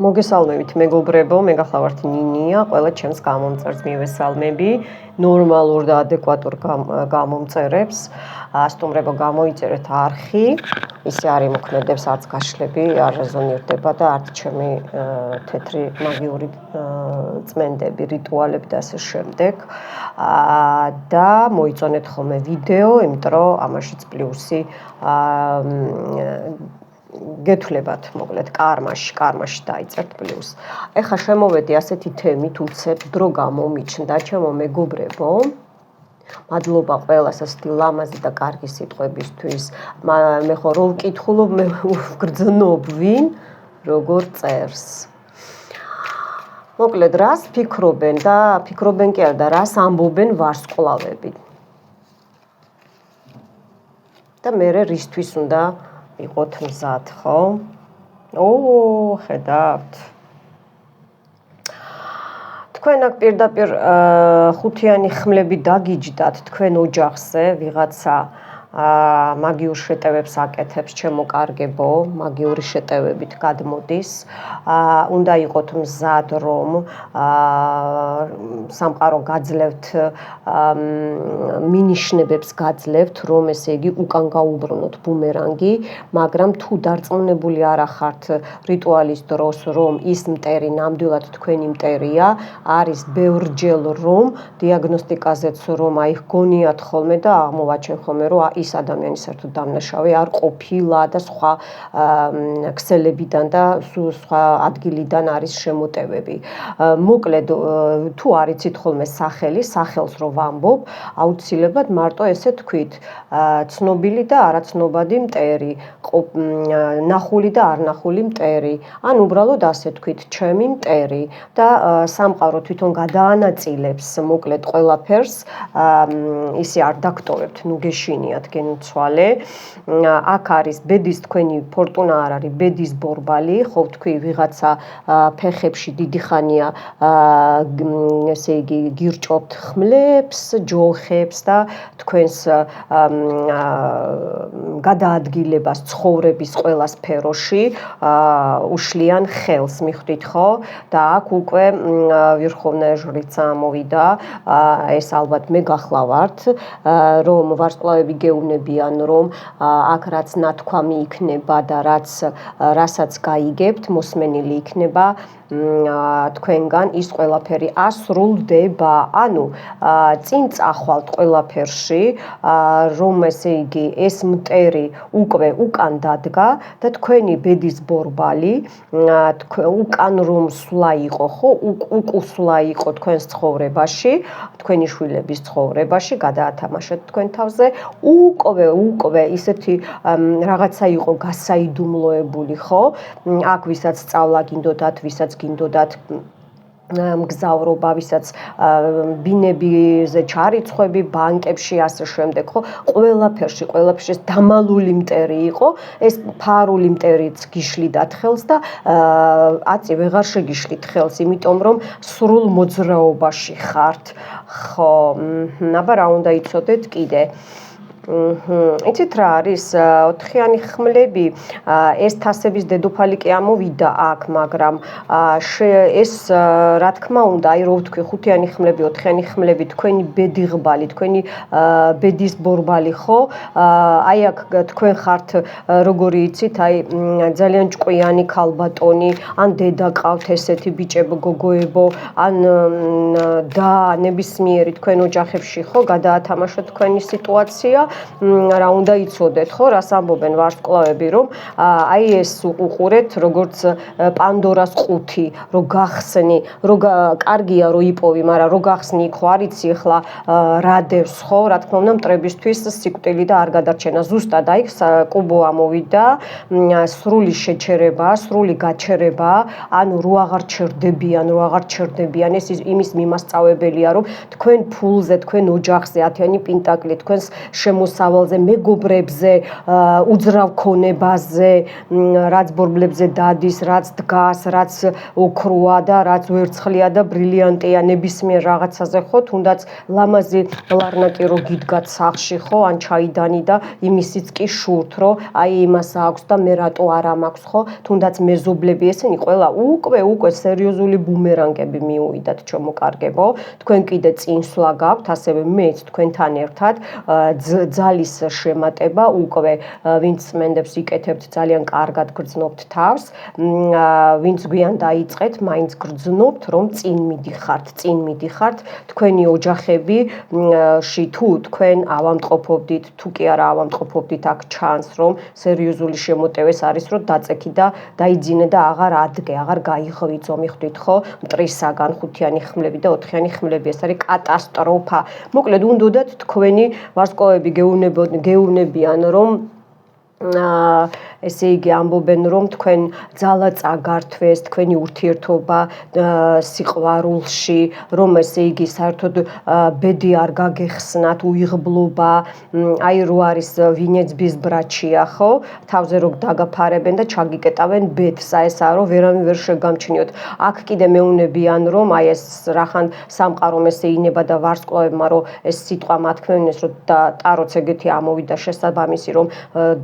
მოგესალმებით მეგობრებო, მე გახლავართ ნინია, ყველა ჩემს გამომწერს მივესალმები, ნორმალურ და ადეკვატურ გამომწერებს, სტუმრებო გამოიწერეთ არხი, ისე არ იმოქმედებს არც გაშლები, არ რეზონირდება და არც ჩემი თეთრი მაგიური წმენდები, რიტუალები და ასე შემდეგ. და მოიწონეთ ხოლმე ვიდეო, იმიტომ რომ ამაშიც პლუსი გეთვლებათ, მოკლედ, კარმაში დაიწერთ პლუს. ეხლა შემოვედი ასეთი თემით, უცებ დრო გამომიჩნდა, ჩემო მეგობრებო. მადლობა ყველას ასეთი ლამაზი და კარგი სიტყვებისთვის. მე ხო რო ვკითხულობ, მე ვგრძნობ ვინ როგორ წერს. მოკლედ, რას ფიქრობენ და ფიქრობენ კი არა და რას ამბობენ ვარსკვლავები. და მე რისთვის უნდა იყოთ მზად, ხო? ხედავთ. თქვენ აქ პირდაპირ ხუთიანი ხმლები დაგიჯდათ თქვენ ოჯახზე, ვიღაცა მაგიურ შეტევებს აკეთებს, ჩემო კარგებო, მაგიური შეტევებით გადმოდის. უნდა იყოთ მზად, რომ სამყარო გაძლევთ, მინიშნებებს გაძლევთ, რომ ესე იგი უკან გაუბრუნოთ ბუმერანგი, მაგრამ თუ დარწმუნებული არ ახართ რიტუალის დროს, რომ ის მტერი ნამდვილად თქვენი მტერია, არის ბევრჯერ რომ დიაგნოსტიკაზეც რომ აი გონიათ ხოლმე და აღმოვაჩენ ხოლმე, რომ ის ადამიანი საერთოდ დამნაშავე არ ყოფილა და სხვა ქსელებიდან და სხვა ადგილიდან არის შემოტევები. მოკლედ, თუ არ იცით ხოლმე სახელს რო ვამბობ, აუცილებლად მარტო ესე თქვით, ცნობილი და არაცნობადი მტერი, ნახული და არ ნახული მტერი, ან უბრალოდ ასე თქვით, ჩემი მტერი და სამყარო თვითონ გადაანაწილებს მოკლედ ყველაფერს, ისე არ დაგტოვებთ, ნუ გეშინიათ გენუცვალე. აქ არის ბედის თქვენი ფორტუნა არ არის, ბედის ბორბალი, ხო თქვი ვიღაცა ფეხებში დიდი ხანია ესე იგი გირჭობთ ხმლებს, ჯოხებს და თქვენს გადაადგილებას ცხოვრების ყველა სფეროში უშლიან ხელს, მიხვდით ხო? და აქ უკვე ვირხოვნა ჟრიცა მოვიდა, ეს ალბათ მე გახლავართ, რომ ვარსკვლავები გეუბნებიან, რომ აქ რაც ნათქვამი იქნება და რასაც გაიგებთ, მოსმენილი იქნება თქვენგან ის ყველაფერი ასრულდება. ანუ წინ წახვალთ ყველაფერში, რომ ესე იგი ეს მტერი უკვე უკან დადგა და თქვენი ბედის ბორბალი უკან რომ სვლა იყო, ხო? უკუსვლა იყო თქვენს ცხოვრებაში, თქვენი შვილების ცხოვრებაში, გადაათამაშეთ თქვენ თავზე, უკვე ისეთი რაღაცა იყო გასაიდუმლოებული, ხო? აქ ვისაც სწავლა გინდოდათ, ვისაც გინდოდათ მგზავრობა, ვისაც ბინებზე ჩარიცხვები, ბანკებში, ასე შემდეგ, ხო? ყველაფერში დამალული მტერი იყო, ეს ფარული მტერიც გიშლიდათ ხელს და აწი ვეღარ შეგიშლით ხელს, იმიტომ რომ სრულ მოძრაობაში ხართ, ხო? აბა რა უნდა იცოდეთ კიდე? იცით რა არის, ოთხიანი ხმლები, ეს თასების დედოფალი კი ამოვიდა აქ, მაგრამ ეს რა თქმა უნდა, აი რო ვთქვი, ხუთიანი ხმლები, ოთხიანი ხმლები, თქვენი ბედიღბალი, თქვენი ბედის ბორბალი, ხო? აი აქ თქვენ ხართ, როგორი იცით, აი ძალიან ჭკვიანი ქალბატონი, ან დედა ყავთ ესეთი ბიჭებო, გოგოებო, ან და ნებისმიერი თქვენ ოჯახებში, ხო, გადაათამაშოთ თქვენი სიტუაცია. რა უნდა იცოდეთ, ხო, რას ამბობენ ვარსკვლავები, რომ აი ეს უყურეთ, როგორც პანდორას ყუთი, რო გახსნი, რო კარგია რო იპოვი, მაგრამ რო გახსნი, ხო, არ იცი ახლა რა დევს, ხო, რა თქმა უნდა, მტრებისთვის სიკვდილი და არ გადარჩენა. ზუსტად აი კუბო ამოვიდა, სრული შეჩერება, სრული გაჩერება, ანუ რო აღარ ჩერდებიან, ეს იმის მიმასწავებელია, რომ თქვენ ფულზე, თქვენ ოჯახზე, 10-იანი პენტაკლი, თქვენს შემოსავალზე, მეგობრებზე, უძრავ ქონებაზე, რაც ბორბლებზე დადის, რაც დგას, რაც ოქროა და რაც ვერცხლია და ბრილიანტია ნებისმიერ რაღაცაზე ხო, თუნდაც ლამაზი ლარნაკი რო გიდგათ სახლში ხო, ან ჩაიდანი და იმისიც კი შურთ, რომ აი იმას აქვს და მე რატო არა მაქვს ხო, თუნდაც მეზობლები ესენი ყველა უკვე სერიოზული ბუმერანგები მიუვიდათ ჩამოკარგებო. თქვენ კიდე წინსვლა გაქვთ, ასევე მეც თქვენთან ერთად ძალის შემატება უკვე ვინც წმენდებს იკეთებთ ძალიან კარგად გრძნობთ თავს, ვინც გვიან დაიწყეთ, მაინც გრძნობთ, რომ წინ მიდიხართ, თქვენი ოჯახებში თუ თქვენ ავამტყოფობდით, თუ კი არა ავამტყოფობდით, აქ ჩანს, რომ სერიოზული შემოტევეს არის, რომ დაწექი და დაიძინე და აღარ ადგე, აღარ გაიღვიძო, მიხვდით ხო? მტრისაგან 5-იანი ხმლები და 4-იანი ხმლები, ეს არის კატასტროფა. მოკლედ, უნდათ თქვენი ვარსკვლავები გეუბნებიან, რომ ესე იგი ამბობენ, რომ თქვენ ძალა წაგართვეს, თქვენი ურთიერთობა სიყვარულში, რომ ესე იგი საერთოდ ბედი არ გაგეხსნათ, უიღბლობა, აი რო არის ვინეცბის ბრაჩია, ხო? თავზე რო დაგაფარებენ და ჩაგიკეტავენ ბედს, ესაა რომ ვერავინ ვერ შეგამჩნიოთ. აქ კიდე მეუბნებიან, რომ აი ეს რახან სამყარომ ესე ინება და ვარსკვლავებმა რომ ეს სიტყვა მათქმევინეს, რომ ტაროც ეგეთი ამოვიდა შესაბამისი, რომ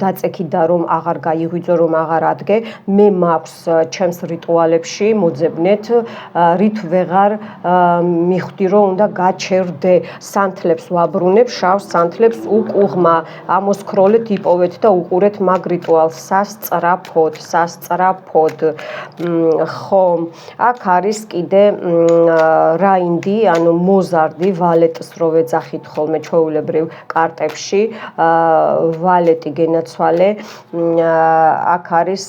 დაწექი და რომ აღარ გაიღვიძო, რომ აღარ ადგე, მე მაქვს ჩემს რიტუალებში მოძებნეთ, რით ვეღარ მიხვდი, რომ უნდა გაჩერდე, სანთლებს ვაბრუნებ, შავ სანთლებს უკუღმა, ამოსქროლეთ, იპოვეთ და უყურეთ მაგ რიტუალს სასწრაფოდ. ხო, აქ არის კიდე რაინდი, ანუ მოზარდი, ვალეტს რო ვეძახით ხოლმე ჩვეულებრივ კარტებში, ვალეტი გენაცვალე, აქ არის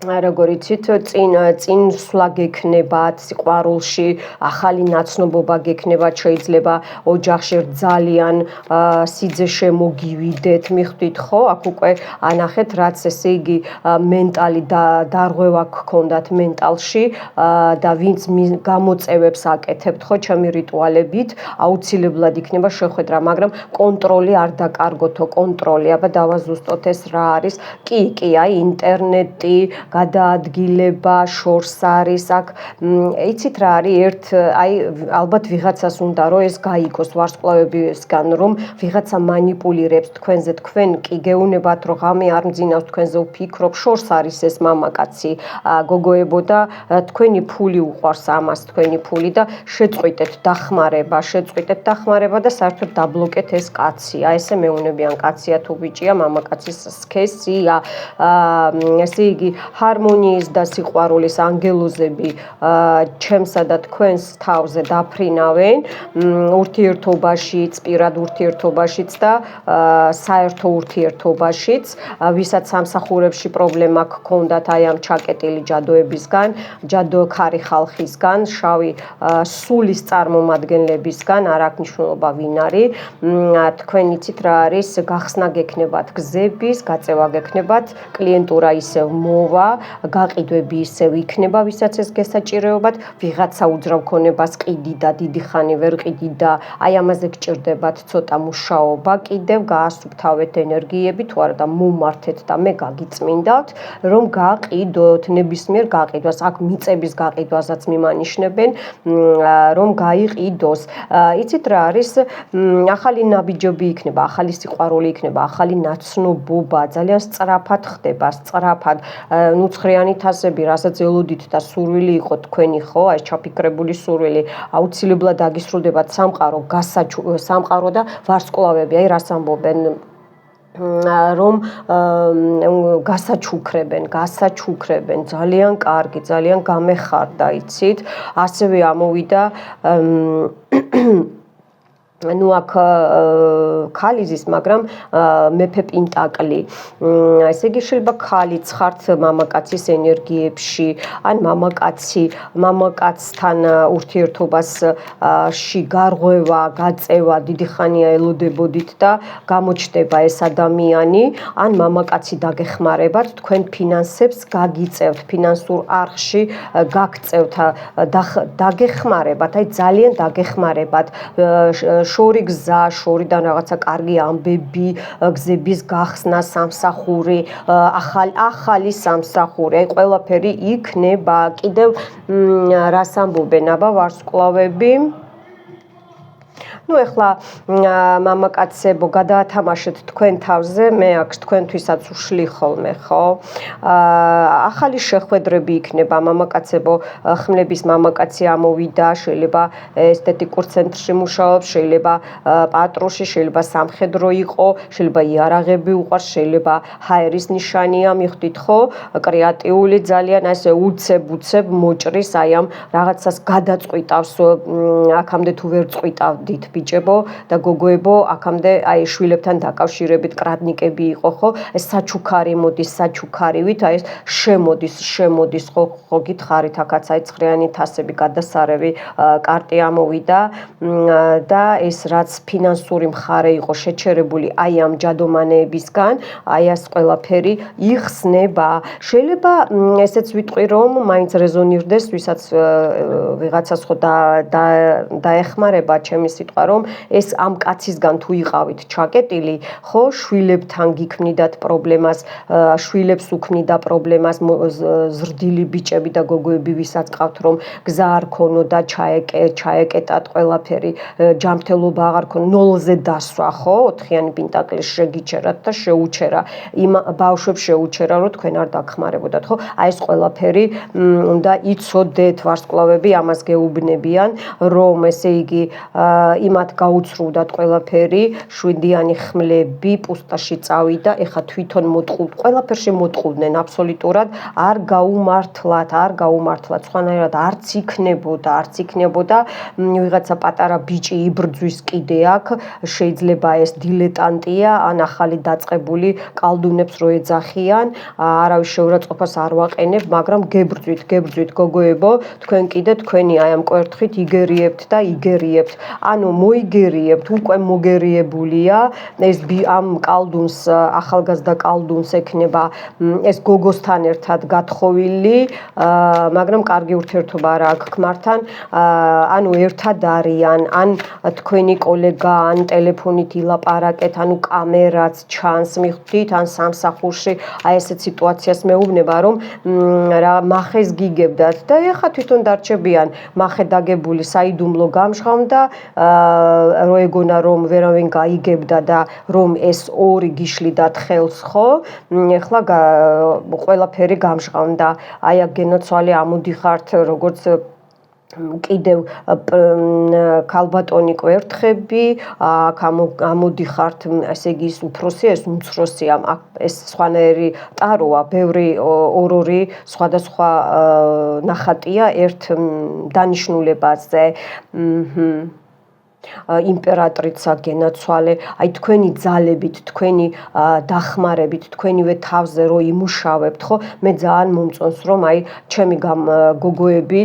როგორ იცით, წინ სვლა გექნებათ სიყვარულში, ახალი ნაცნობობა გექნებათ, შეიძლება ოჯახში ძალიან სიძე შემოგივიდეთ, მიხვდით ხო? აქ უკვე ანახეთ, რაც ესე იგი მენტალი დარღვევა გქონდათ მენტალში და ვინც გამოწევებს აკეთებთ ხო, ჩემი რიტუალებით, აუცილებლად იქნება შეხვედრა, მაგრამ კონტროლი არ დაკარგოთო, კონტროლი, აბა დავაზუსტოთ ეს რა არის. კი, აი ინტერნეტი გადაადგილება შორს არის აქ, იცით რა არის, აი ალბათ ვიღაცას უნდა რომ ეს გაიგოს ვარსკვლავებისგან, რომ ვიღაცა манипуლირებს თქვენზე, თქვენ კი გეუნებათ რომ ღამე არ მძინავს თქვენზე, ვფიქრობ, შორს არის ეს მამაკაცი, გოგოებო და თქვენი ფული უყვარს ამას, თქვენი ფული და შეწყვიტეთ დახმარება და საერთოდ დაბლოკეთ ეს კაცი. აი ესე მეუნებიან, კაცია თუ ბიჭია, მამაკაცის სქესია. ესე იგი ჰარმონიის და სიყვარულის ანგელოზები ჩემსა და თქვენს თავზე დაფრინავენ ურთიერთობაშიც, პირად ურთიერთობაშიც და საერთო ურთიერთობაშიც, ვისაც სამსახურებში პრობლემა გქონდათ აი ამ ჩაკეტილი ჯადოებისგან, ჯადოქარი ხალხისგან, შავი სულის წარმომადგენლებისგან, არ აქვს მნიშვნელობა ვინ არის, თქვენ იცით რა არის, გახსნა გექნებათ გზების, გაწევა გექნებათ, კლიენტურა ისევ მოვა, გაყიდვები ისევ იქნება, ვისაც ეს გესაჭიროებათ, ვიღაცა უძრავ ქონებას ყიდი და დიდი ხანი ვერ ყიდი და აი ამაზე გჭირდებათ ცოტა მუშაობა, კიდევ გაასუფთავეთ ენერგიები, თუ არა და მომართეთ და მე გაგიწმინდავთ, რომ გაყიდოთ ნებისმიერ გაყიდვას, აქ მიწების გაყიდვასაც მიმანიშნებენ, რომ გაიყიდოს. იცით რა არის, ახალი ნაბიჯები იქნება, ახალი სიყვარული იქნება, ახალი ნაცნობობა, ძალიან სწრაფად ხდება, ნუცხრიანი თასები, რასაც ელოდით და სურვილი იყო თქვენი ხო, აი ჩაფიქრებული სურვილი, აუცილებლად აგისრულდებათ სამყარო და ვარსკვლავები, აი რას ამბობენ, რომ გასაჩუქრებენ, ძალიან კარგი, ძალიან გამეხარდა, იცით, ასევე ამოვიდა ну აქ ქალიზის, მაგრამ მეფე პენტაკლი. ესე იგი შეიძლება ქალიც ხართ მამაკაცის ენერგიებში, ან მამაკაცთან ურთიერთობაში გარღვევა, გაწევა, დიდი ხანია ელოდებოდით და გამოჩნდება ეს ადამიანი, ან მამაკაცი დაგეხმარებათ, თქვენ ფინანსებს გაგიწევთ, ფინანსურ არხში გაგწევთ, დაგეხმარებათ, აი ძალიან დაგეხმარებათ. შორი გზა, შორიდან რაღაცა კარგი ამბები, გზების გახსნა, სამსახური, ახალი სამსახური, აი ყველაფერი იქნება. კიდევ რას ამბობენ აბა ვარსკვლავები? ნუ ეხლა მამაკაცებო გადაათამაშეთ თქვენ თავზე, მე აქ თქვენთვისაც უშლი ხოლმე, ხო? ახალი შეხვედრები იქნება მამაკაცებო, ხმლების მამაკაცი ამოვიდა, შეიძლება ესთეტიკურ ცენტრში მუშაობს, შეიძლება პატრონში, შეიძლება სამხედრო იყო, შეიძლება იარაღები უყვარს, შეიძლება ჰაერის ნიშანია, მიხვდით ხო? კრეატიული ძალიან ასე უცებ მოჭრის აი ამ რაღაცას გადაწყვიტავს, აქამდე თუ ვერ წყვიტავდით ბიჭებო და გოგოებო, აქამდე აი შვილებთან დაკავშირებით კრადნიკები იყო, ხო? ეს საჩუქარი მოდის, საჩუქარივით, აი ეს შემოდის, ხო გითხარით, აქაც აი ცხრიანი თასები, გადასარევი კარტი ამოვიდა და ეს რაც ფინანსური მხარე იყო შეჩერებული აი ამ ჯადომანეებისგან, აი ეს ყველაფერი იხსნება. შეიძლება ესეც ვიტყვი, რომ მაინც რეზონირდეს, ვისაც ვიღაცას ხო დაეხმარება ჩემი სიტყვა, რომ ეს ამ კაცისგან თუ იყავით ჩაკეტილი, ხო, შვილებთან გიქმნიდათ პრობლემას, შვილებს უქმნიდა პრობლემას, ზრდილი ბიჭები და გოგოები ვისაც ყავთ, რომ გზა არ ქონოდა, ჩაეკეტათ ყველაფერი, ჯანმრთელობა აღარ ქონდა, ნოლზე დასვა, ხო, 4-იანი პენტაკლის შეგიჩერათ და შეუჩერა, იმ ბავშვებს შეუჩერა, რომ თქვენ არ დაგხმარებოდათ, ხო? აი ეს ყველაფერი უნდა იცოდეთ, ვარსკვლავები ამას გეუბნებიან, რომ ესე იგი იმათ გაუცრუვდათ ყველაფერი, 7-იანი ხმლები პუსტაში წავიდა, ეხა თვითონ ყველაფერში მოტყუდნენ აბსოლუტურად, არ გაუმართლათ, სხვანაირად არც იქნებოდა, ვიღაცა პატარა ბიჭი იბრძვის კიდე აქ, შეიძლება ეს დილეტანტია, ან ახალი დაწყებული კალდუნებს რო ეძახიან, არავის შეურაცხყოფას არ ვაყენებ, მაგრამ გებრძვით გოგოებო, თქვენ კიდე თქვენი აი ამ კვერთხით იგერიებთ და იგერიებთ. ანუ მოიგერიებთ, უკვე მოგერიებულია, ეს ამ კალდუნს, ახალგაზრდა კალდუნს ექნება ეს გოგოსთან ერთად გათხოვილი, მაგრამ კარგი ურთიერთობა არა აქვს ქმართან, ანუ ერთად არიან, ან თქვენი კოლეგა, ან ტელეფონით ილაპარაკეთ, ანუ კამერაც ჩანს, მიხვდით, ან სამსახურში, აი ესეთ სიტუაციას მეუბნება, რომ რა მახეს გიგებდათ და ეხა თვითონ დარჩებიან მახე დაგებული საიდუმლო გამჟღავნდა, რო ეგონა რომ ვერავინ გაიგებდა და რომ ეს ორი გიშლიდათ ხელს, ხო? ეხლა ყველაფერი გამჟღავნდა. აი აქ გენოცვალე ამოდიხართ, როგორც კიდევ ქალბატონი კვერთხები, აქ ამოდიხართ, ესე იგი ის უფროსია, ეს უმცროსია, ეს სხვანაირი ტაროა, ბევრი ორ-ორი სხვადასხვა ნახატია ერთ დანიშნულებაზე. იმპერატრიცა გენაცვალე, აი თქვენი ძალებით, თქვენი დახმარებით, თქვენივე თავზე რო იმუშავებთ, ხო? მე ძალიან მომწონს, რომ აი ჩემი გოგოები,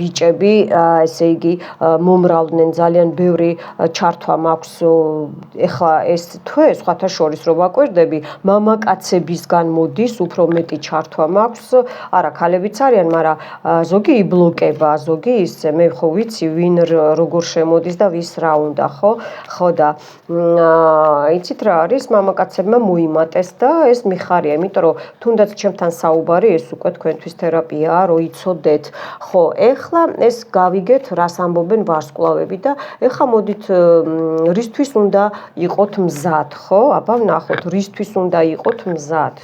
ბიჭები, ესე იგი მომრავლდნენ, ძალიან ბევრი ჩართვა მაქვს, ეხლა ეს თვე სხვათა შორის რო ვაკვირდები, მამაკაცებისგან მოდის, უფრო მეტი ჩართვა მაქვს, არა, ქალებიც არიან, მაგრამ ზოგი იბლოკება, ზოგი ისე, მე ხო ვიცი, ვინ როგორ შემოდის და ვის რა უნდა, ხო და იცით რა არის, მამაკაცებმა მოიმატეს და ეს მიხარია, იმიტომ რომ თუნდაც ჩემთან საუბარი, ეს უკვე თქვენთვის თერაპიაა, რომ იცოდეთ, ხო, ეხლა ეს გავიგეთ, რას ამბობენ ვარსკვლავები და ეხლა მოდით რისთვის უნდა იყოთ მზად, ხო? აბა ვნახოთ, რისთვის უნდა იყოთ მზად.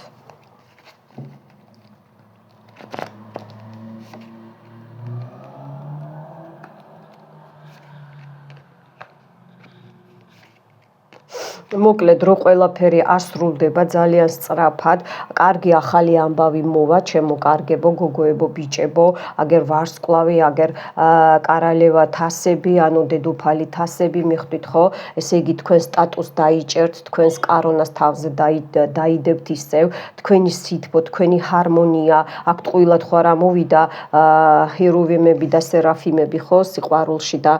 მოკლედ რო ყველაფერი ასრულდება ძალიან სწრაფად, კარგი ახალი ამბავი მოვა, ჩემო კარგებო, გოგოებო, ბიჭებო, აგერ ვარსკვლავი, აგერ კარალევა თასები, ანუ დედოფალი თასები, მიხვდით ხო? ესე იგი თქვენ სტატუსს დაიჭერთ, თქვენს კარონას თავზე დაიდებთ ისევ, თქვენი სითბო, თქვენი ჰარმონია, აქ ტყუილად ხო არ ამოვიდა ჰეროვიმები და სერაფიმები ხო, სიყვარულში და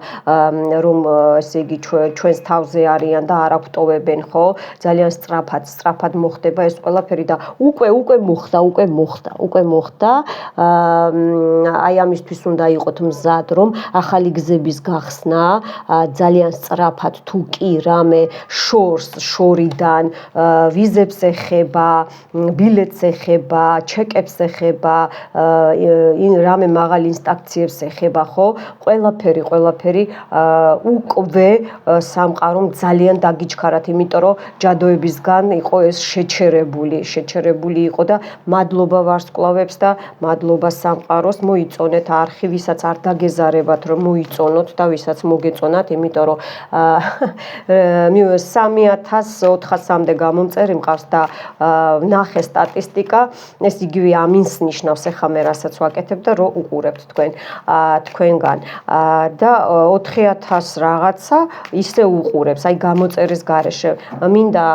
რომ ესე იგი ჩვენს თავზე არიან და არ აგვტოვებენ იღებენ ხო ძალიან სწრაფად მოხდება ეს ყველაფერი და უკვე მოხდა აი ამისთვის უნდა იყოთ მზად რომ ახალი გზების გახსნა ძალიან სწრაფად თუ კი რამე შორიდან ვიზებს ეხება ბილეთს ეხება ჩეკებს ეხება რამე მაღალ ინსტანციებს ეხება ხო ყველაფერი უკვე სამყარომ ძალიან დაგიჩქარათ იმიტომ რომ ჯადოებისგან იყო ეს შეჩერებული იყო და მადლობა ვარსკვლავებს და მადლობა სამყაროს მოიწონეთ არხი ვისაც არ დაგეზარებათ რომ მოიწონოთ და ვისაც მოგეწონათ იმიტომ რომ 3400-მდე გამომწერი მყავს და ნახე სტატისტიკა ეს იგივე ამინს ნიშნავს ეხლა მე რასაც ვაკეთებ და რო უყურებთ თქვენგან და 4000 რაღაცა ისე უყურებს აი გამოწერის გარეშე მინდა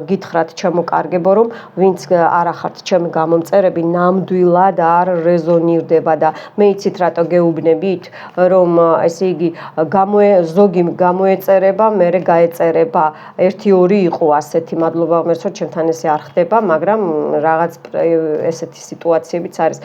გითხრათ ჩემო კარგებო რომ ვინც არ ახართ ჩემი გამომწერები ნამდვილად არ რეზონირდება და მე იცით რატო გეუბნებით რომ ესე იგი ზოგი გამოეწერება მერე გაეწერება 1-2 იყო ასეთი მადლობა ღმერთო ჩემთან ესე არ ხდება მაგრამ რაღაც ესეთი სიტუაციებიც არის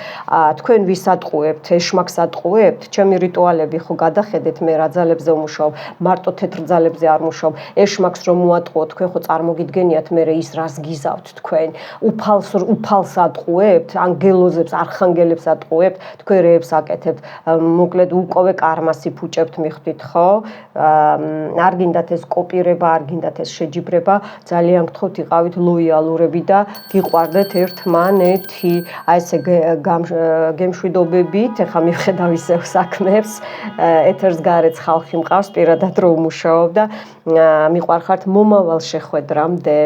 თქვენ ვის ატყუებთ ეშმაკს ატყუებთ ჩემი რიტუალები ხო გადახედეთ მე რა ძალებზე ვმუშაობ მარტო თეთრ ძალებზე არ მუშაობ ეშმაკს რომ მოატყუო თქვენ ხო წარმოგიდგენიათ მე ის რას გიზავთ თქვენ უფალს ატყუებთ ანგელოზებს არხანგელებს ატყუებთ თქვენ რეებს აკეთებთ მოკლედ უკვე კარმას იფუჭებთ მიხვდით ხო არ გინდათ ეს კოპირება არ გინდათ ეს შეჯიბრება ძალიან გთხოვთ იყავით ლოიალურები და გიყვარდეთ ერთმანეთი აი ესე გემშვიდობებით ეხლა მივხედავ ისევ საქმეებს ეთერს გარეთ ხალხი მყავს პირადად რომ მუშაობ და მიყვარხართ მომავალ შეხვედრამდე